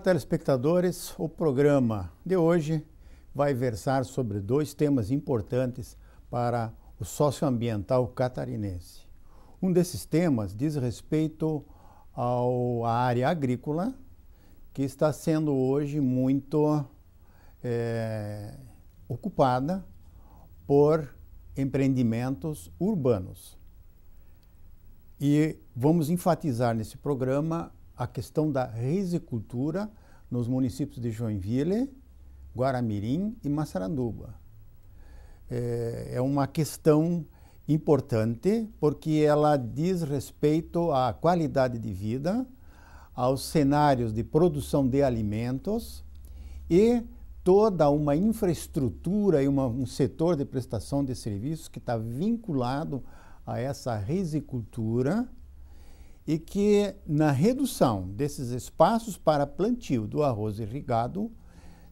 Olá, telespectadores. O programa de hoje vai versar sobre dois temas importantes para o socioambiental catarinense. Um desses temas diz respeito à área agrícola, que está sendo hoje muito ocupada por empreendimentos urbanos. E vamos enfatizar nesse programa a questão da rizicultura nos municípios de Joinville, Guaramirim e Massaranduba. É uma questão importante porque ela diz respeito à qualidade de vida, aos cenários de produção de alimentos e toda uma infraestrutura e um setor de prestação de serviços que está vinculado a essa rizicultura e que na redução desses espaços para plantio do arroz irrigado,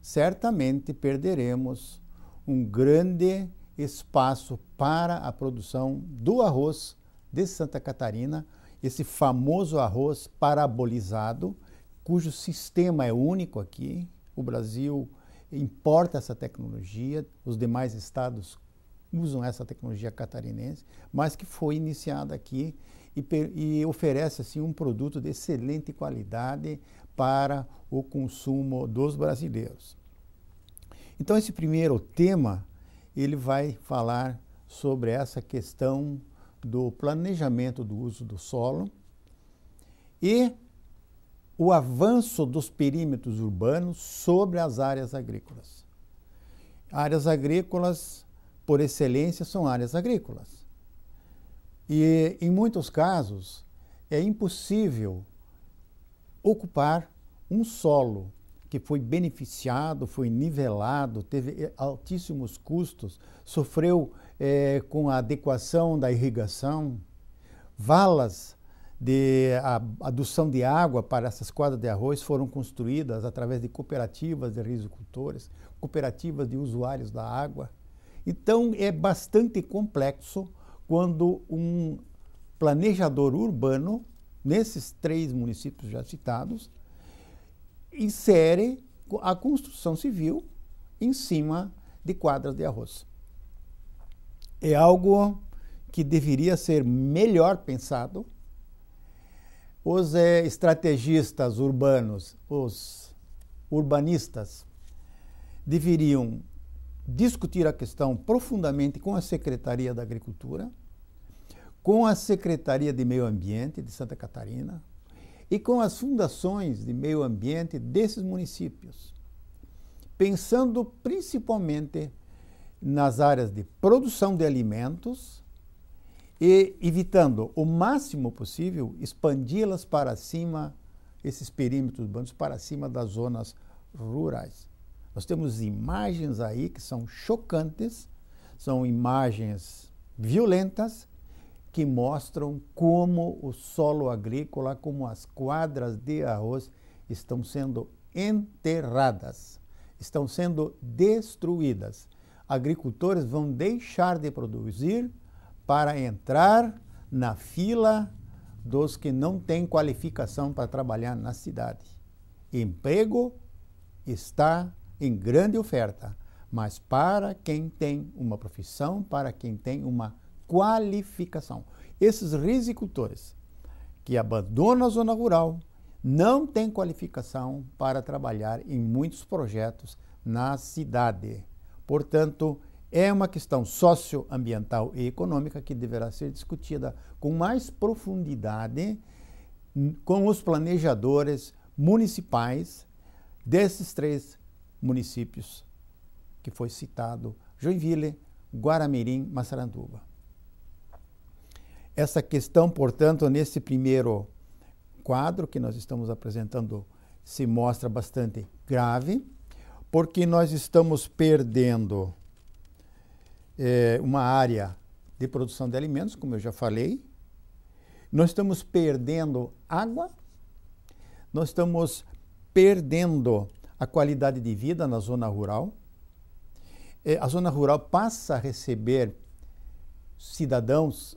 certamente perderemos um grande espaço para a produção do arroz de Santa Catarina, esse famoso arroz parabolizado, cujo sistema é único aqui. O Brasil importa essa tecnologia, os demais estados usam essa tecnologia catarinense, mas que foi iniciada aqui e oferece assim, um produto de excelente qualidade para o consumo dos brasileiros. Então, esse primeiro tema, ele vai falar sobre essa questão do planejamento do uso do solo e o avanço dos perímetros urbanos sobre as áreas agrícolas. Áreas agrícolas, por excelência, são áreas agrícolas. E, em muitos casos, é impossível ocupar um solo que foi beneficiado, foi nivelado, teve altíssimos custos, sofreu com a adequação da irrigação, valas de adução de água para essas quadras de arroz foram construídas através de cooperativas de rizicultores, cooperativas de usuários da água. Então, é bastante complexo quando um planejador urbano, nesses 3 municípios já citados, insere a construção civil em cima de quadras de arroz. É algo que deveria ser melhor pensado. Os estrategistas urbanos, os urbanistas, deveriam discutir a questão profundamente com a Secretaria da Agricultura, com a Secretaria de Meio Ambiente de Santa Catarina e com as fundações de meio ambiente desses municípios, pensando principalmente nas áreas de produção de alimentos e evitando o máximo possível expandi-las para cima, esses perímetros urbanos, para cima das zonas rurais. Nós temos imagens aí que são chocantes, são imagens violentas que mostram como o solo agrícola, como as quadras de arroz estão sendo enterradas, estão sendo destruídas. Agricultores vão deixar de produzir para entrar na fila dos que não têm qualificação para trabalhar na cidade. Emprego está em grande oferta, mas para quem tem uma profissão, para quem tem uma qualificação. Esses rizicultores que abandonam a zona rural não têm qualificação para trabalhar em muitos projetos na cidade. Portanto, é uma questão socioambiental e econômica que deverá ser discutida com mais profundidade com os planejadores municipais desses 3 municípios que foi citado, Joinville, Guaramirim, Massaranduba. Essa questão, portanto, nesse primeiro quadro que nós estamos apresentando, se mostra bastante grave, porque nós estamos perdendo uma área de produção de alimentos, como eu já falei, nós estamos perdendo água, nós estamos perdendo a qualidade de vida na zona rural. A zona rural passa a receber cidadãos,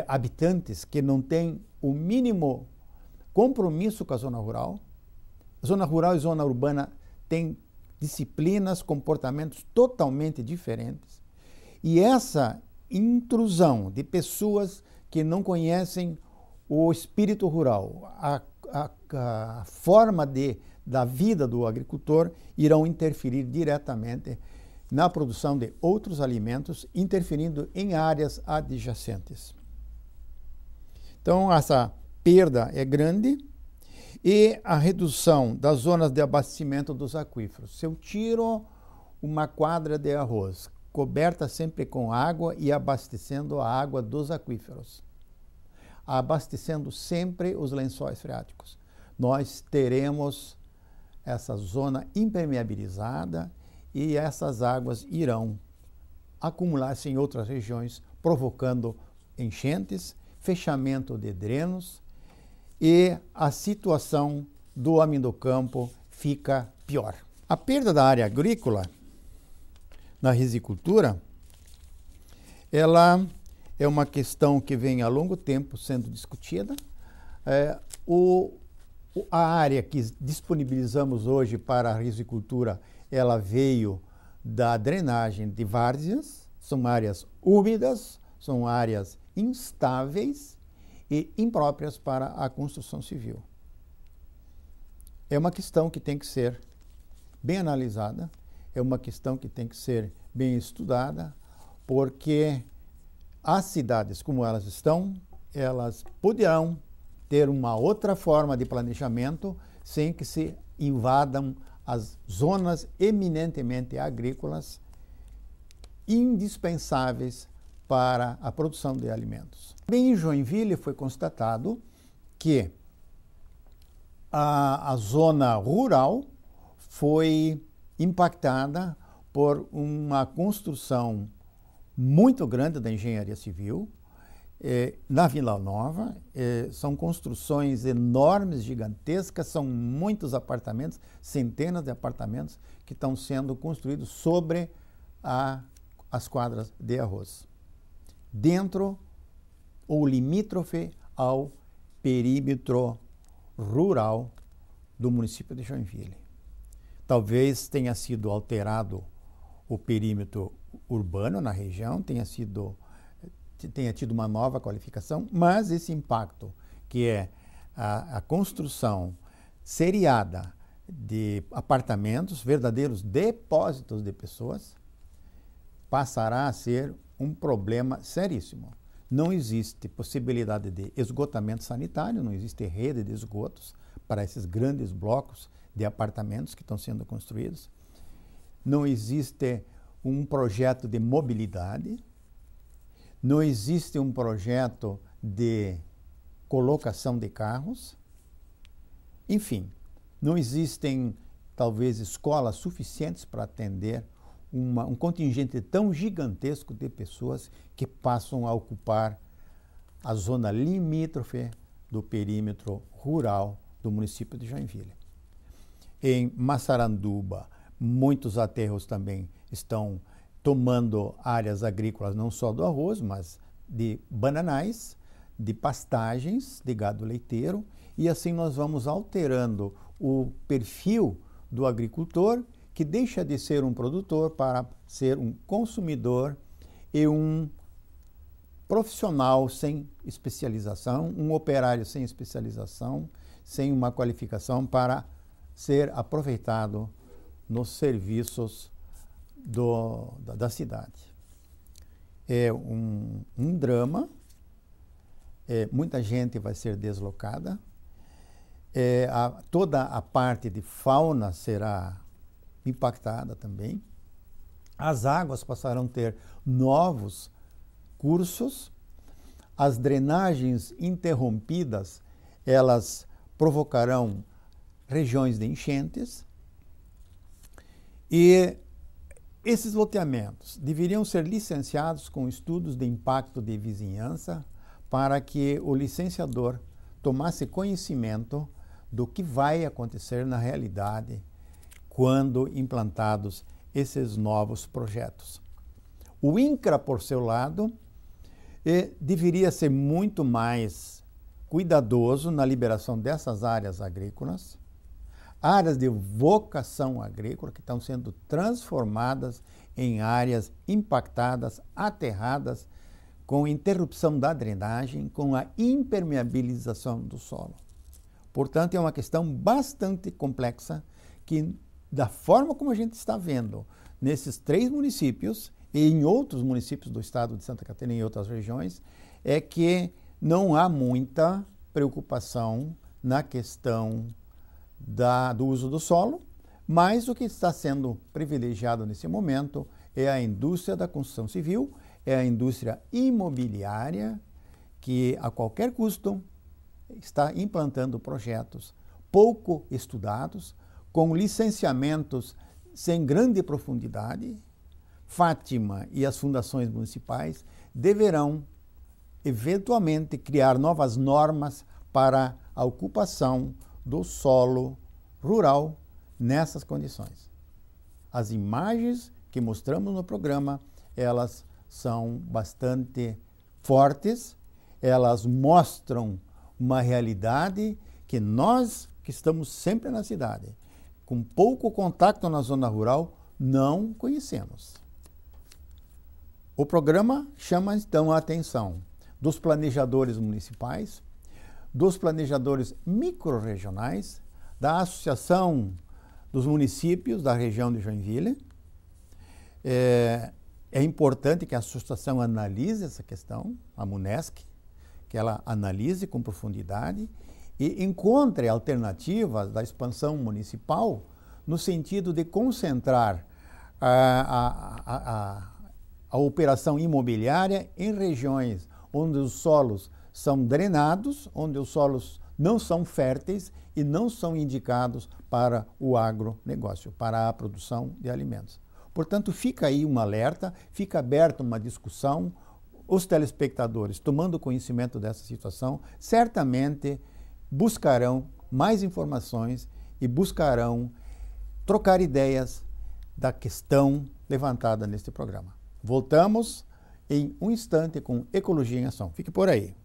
habitantes que não têm o mínimo compromisso com a zona rural. zona rural e zona urbana têm disciplinas, comportamentos totalmente diferentes. E essa intrusão de pessoas que não conhecem o espírito rural, a forma da vida do agricultor, irão interferir diretamente na produção de outros alimentos, interferindo em áreas adjacentes. Então, essa perda é grande. E a redução das zonas de abastecimento dos aquíferos. Se eu tiro uma quadra de arroz, coberta sempre com água e abastecendo a água dos aquíferos, abastecendo sempre os lençóis freáticos, nós teremos essa zona impermeabilizada e essas águas irão acumular-se em outras regiões, provocando enchentes, fechamento de drenos, e a situação do homem do campo fica pior. A perda da área agrícola na risicultura, ela é uma questão que vem há longo tempo sendo discutida. A área que disponibilizamos hoje para a risicultura, ela veio da drenagem de várzeas, são áreas úmidas, são áreas instáveis e impróprias para a construção civil. É uma questão que tem que ser bem analisada, é uma questão que tem que ser bem estudada, porque as cidades como elas estão, elas poderão ter uma outra forma de planejamento sem que se invadam as zonas eminentemente agrícolas indispensáveis para a produção de alimentos. Também em Joinville foi constatado que a zona rural foi impactada por uma construção muito grande da engenharia civil. Na Vila Nova, são construções enormes, gigantescas, são muitos apartamentos, centenas de apartamentos que estão sendo construídos sobre as quadras de arroz, dentro ou limítrofe ao perímetro rural do município de Joinville. Talvez tenha sido alterado o perímetro urbano na região, tenha tido uma nova qualificação, mas esse impacto, que é a construção seriada de apartamentos, verdadeiros depósitos de pessoas, passará a ser um problema seríssimo. Não existe possibilidade de esgotamento sanitário, não existe rede de esgotos para esses grandes blocos de apartamentos que estão sendo construídos. Não existe um projeto de mobilidade, não existe um projeto de colocação de carros. Enfim, não existem, talvez, escolas suficientes para atender um contingente tão gigantesco de pessoas que passam a ocupar a zona limítrofe do perímetro rural do município de Joinville. Em Massaranduba, muitos aterros também estão tomando áreas agrícolas, não só do arroz, mas de bananais, de pastagens, de gado leiteiro, e assim nós vamos alterando o perfil do agricultor, que deixa de ser um produtor para ser um consumidor e um profissional sem especialização, um operário sem especialização, sem uma qualificação para ser aproveitado nos serviços da cidade. É um drama, muita gente vai ser deslocada, toda a parte de fauna será impactada também. As águas passarão a ter novos cursos, as drenagens interrompidas, elas provocarão regiões de enchentes, e esses loteamentos deveriam ser licenciados com estudos de impacto de vizinhança para que o licenciador tomasse conhecimento do que vai acontecer na realidade quando implantados esses novos projetos. O INCRA, por seu lado, deveria ser muito mais cuidadoso na liberação dessas áreas agrícolas. áreas de vocação agrícola que estão sendo transformadas em áreas impactadas, aterradas, com interrupção da drenagem, com a impermeabilização do solo. Portanto, é uma questão bastante complexa que, da forma como a gente está vendo nesses 3 municípios e em outros municípios do estado de Santa Catarina e em outras regiões, é que não há muita preocupação na questão do uso do solo, mas o que está sendo privilegiado nesse momento é a indústria da construção civil, é a indústria imobiliária, que a qualquer custo está implantando projetos pouco estudados, com licenciamentos sem grande profundidade. Fátima e as fundações municipais deverão, eventualmente, criar novas normas para a ocupação do solo rural nessas condições. As imagens que mostramos no programa, elas são bastante fortes, elas mostram uma realidade que nós, que estamos sempre na cidade, com pouco contato na zona rural, não conhecemos. O programa chama então a atenção dos planejadores municipais, dos planejadores microrregionais, da Associação dos Municípios da região de Joinville. É importante que a associação analise essa questão, a MUNESC, que ela analise com profundidade e encontre alternativas da expansão municipal no sentido de concentrar a operação imobiliária em regiões onde os solos são drenados, onde os solos não são férteis e não são indicados para o agronegócio, para a produção de alimentos. Portanto, fica aí um alerta, fica aberta uma discussão. Os telespectadores, tomando conhecimento dessa situação, certamente buscarão mais informações e buscarão trocar ideias da questão levantada neste programa. Voltamos em um instante com Ecologia em Ação. Fique por aí.